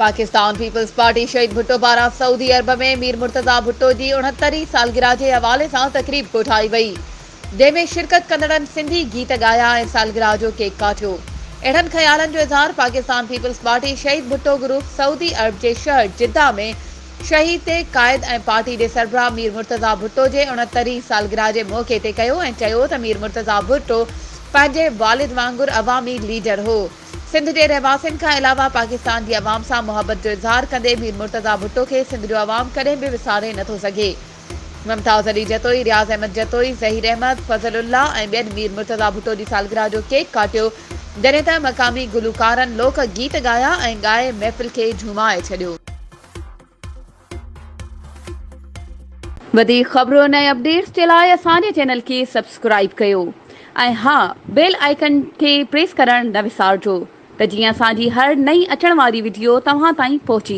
Pakistan peoples party शहीद भुट्टो पारां Saudi अरब में मीर मुर्तज़ा भुट्टो जी 69वीं सालगिरह के हवाले से तकरीब कोठाई वई, जंहिंमें शिरकत कंदड़नि सिंधी गीत गाया ऐं सालगिरह जो केक काटियो। अहिड़नि ख़्यालनि जो इज़हार पाकिस्तान पीपल्स पार्टी शहीद भुट्टो ग्रुप सऊदी अरब के शहर जिद्दा में शहीद कायद ऐं पार्टी के सरबराह मीर मुर्तज़ा भुट्टो के 69वीं सालगिरह के मौक़े ते कयो ऐं चयो त मीर मुर्तज़ा भुट्टो पंहिंजे वालिद वांगुरु अवामी लीडर हो। सिंध के रहवासियुनि खां अलावा पाकिस्तान की अवाम सां मोहब्बत जो इज़हार कंदे मीर मुर्तज़ा भुट्टो के सिंध जो अवाम कॾहिं भी विसारे नथो सघे। मुमताज़ अली जतोई, रियाज़ अहमद जतोई, ज़हीर अहमद, फज़लुल्लाह ऐं ॿियनि मीर मुर्तज़ा भुट्टो की सालगिरह जो केक काटियो, जॾहिं त मक़ामी गुलकारनि लोक गीत गाया ऐं ॻाए महफ़िल के झुमाए छॾियो। वधीक ख़बरुनि ऐं अपडेट्स के लाइ असांजे चैनल के सब्सक्राइब कयो ऐं हाँ, बेल आइकन के प्रेस करण न विसारिजो त जीअं असांजी हर नई अचण वारी वीडियो तव्हां ताईं पहुची